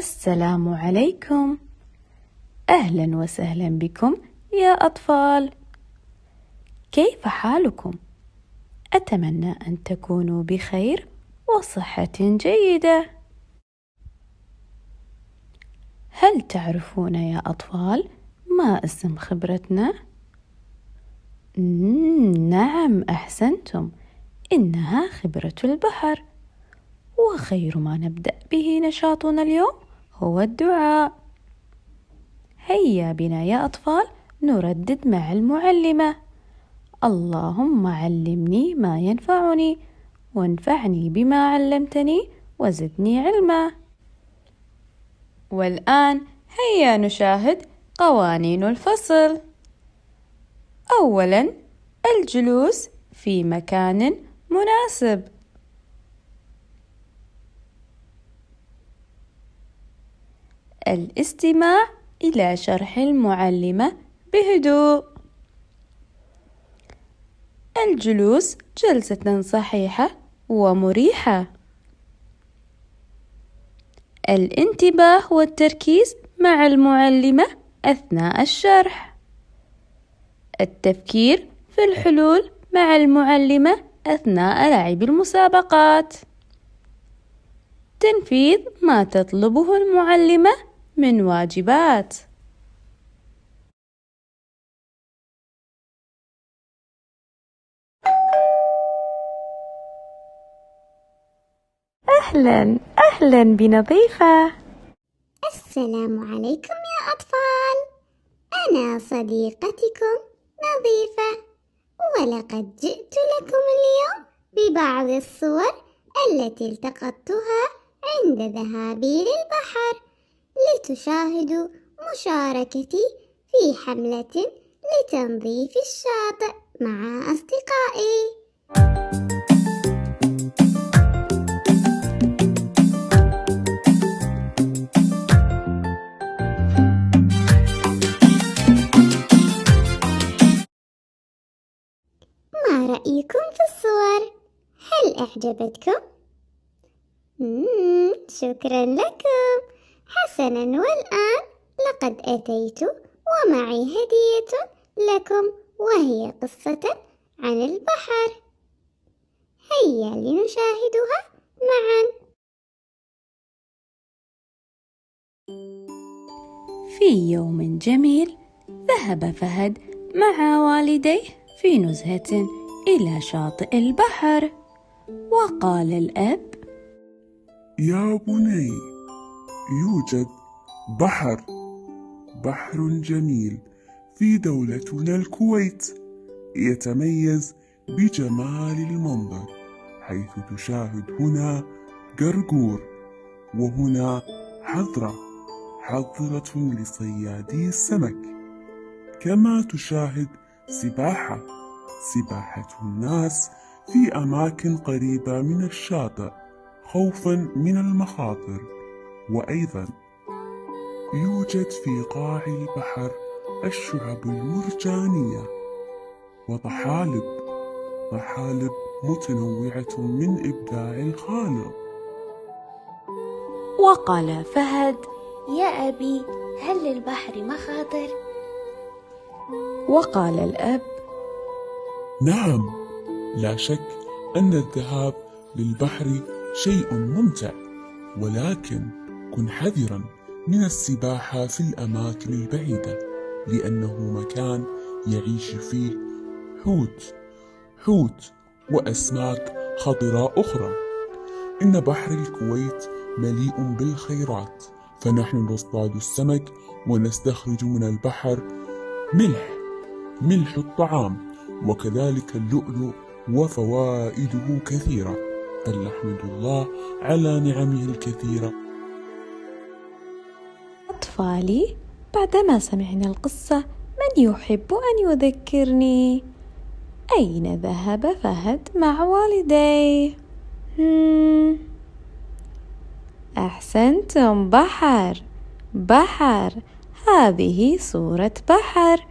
السلام عليكم. أهلا وسهلا بكم يا أطفال، كيف حالكم؟ أتمنى أن تكونوا بخير وصحة جيدة. هل تعرفون يا أطفال ما اسم خبرتنا؟ نعم، أحسنتم، إنها خبرة البحر. وخير ما نبدأ به نشاطنا اليوم هو الدعاء. هيا بنا يا أطفال نردد مع المعلمة: اللهم علمني ما ينفعني وانفعني بما علمتني وزدني علما. والآن هيا نشاهد قوانين الفصل. أولاً، الجلوس في مكان مناسب. الاستماع إلى شرح المعلمة بهدوء. الجلوس جلسة صحيحة ومريحة. الانتباه والتركيز مع المعلمة أثناء الشرح. التفكير في الحلول مع المعلمة أثناء لعب المسابقات. تنفيذ ما تطلبه المعلمة من واجبات. أهلا بنظيفة. السلام عليكم يا أطفال، أنا صديقتكم نظيفة، ولقد جئت لكم اليوم ببعض الصور التي التقطتها عند ذهابي للبحر لتشاهدوا مشاركتي في حملة لتنظيف الشاطئ مع أصدقائي. ما رأيكم في الصور؟ هل أعجبتكم؟ شكرا لكم. حسنا، والآن لقد أتيت ومعي هدية لكم، وهي قصة عن البحر. هيا لنشاهدها معا. في يوم جميل ذهب فهد مع والديه في نزهة إلى شاطئ البحر. وقال الأب: يا بني، يوجد بحر جميل في دولتنا الكويت، يتميز بجمال المنظر، حيث تشاهد هنا قرقور، وهنا حظرة لصيادي السمك، كما تشاهد سباحة الناس في أماكن قريبة من الشاطئ خوفا من المخاطر. وأيضا يوجد في قاع البحر الشعب المرجانية وطحالب متنوعة من إبداع الخالق. وقال فهد: يا أبي، هل للبحر مخاطر؟ وقال الأب: نعم، لا شك أن الذهاب للبحر شيء ممتع، ولكن كن حذرا من السباحة في الأماكن البعيدة، لأنه مكان يعيش فيه حوت وأسماك خضراء أخرى. إن بحر الكويت مليء بالخيرات، فنحن نصطاد السمك ونستخرج من البحر ملح الطعام، وكذلك اللؤلؤ، وفوائده كثيرة، بل نحمد الله على نعمه الكثيرة. أطفالي، بعدما سمعنا القصة، من يحب أن يذكرني؟ أين ذهب فهد مع والديه؟ أحسنتم، بحر. هذه صورة بحر.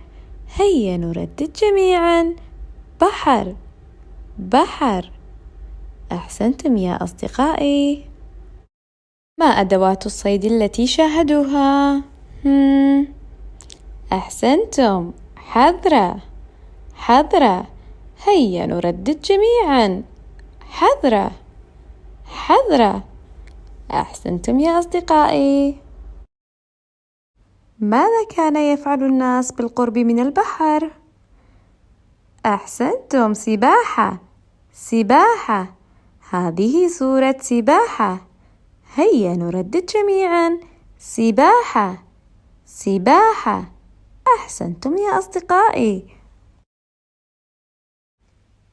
هيا نردد جميعا: بحر. أحسنتم يا أصدقائي. ما أدوات الصيد التي شاهدوها؟ أحسنتم، حذرة حذرة. هيا نردد جميعا: حذرة حذرة. أحسنتم يا أصدقائي. ماذا كان يفعل الناس بالقرب من البحر؟ أحسنتم، سباحة سباحة. هذه صورة سباحة. هيا نردد جميعا: سباحة سباحة. أحسنتم يا أصدقائي.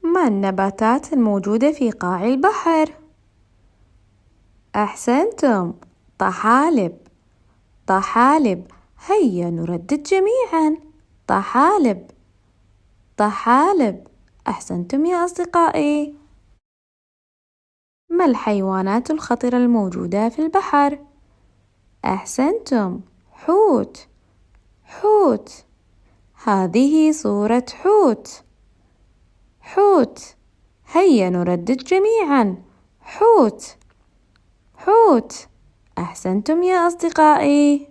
ما النباتات الموجودة في قاع البحر؟ أحسنتم، طحالب طحالب. هيا نردد جميعا: طحالب طحالب. أحسنتم يا أصدقائي. ما الحيوانات الخطرة الموجودة في البحر؟ أحسنتم، حوت حوت. هذه صورة حوت حوت. هيا نردد جميعا: حوت حوت. أحسنتم يا أصدقائي.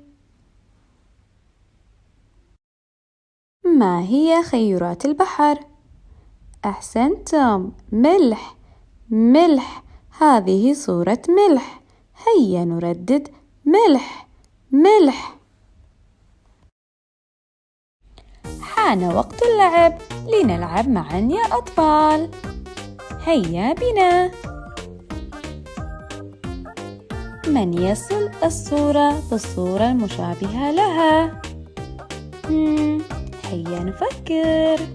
ما هي خيرات البحر؟ أحسنتم، ملح ملح. هذه صورة ملح. هيا نردد: ملح ملح. حان وقت اللعب. لنلعب معا يا أطفال. هيا بنا. من يصل الصورة بالصورة المشابهة لها؟ هيا نفكر.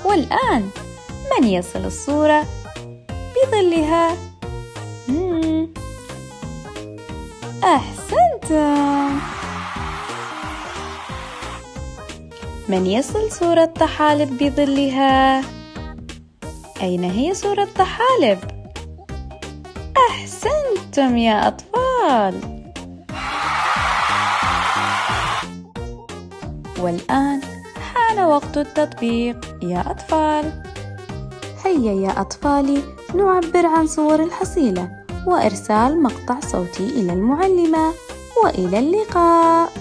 والآن من يصل الصورة بظلها؟ أحسنتم. من يصل صورة طحالب بظلها؟ أين هي صورة طحالب؟ أحسنتم يا أطفال. والآن حان وقت التطبيق يا أطفال. هيا يا أطفالي نعبر عن صور الحصيلة وإرسال مقطع صوتي إلى المعلمة. وإلى اللقاء.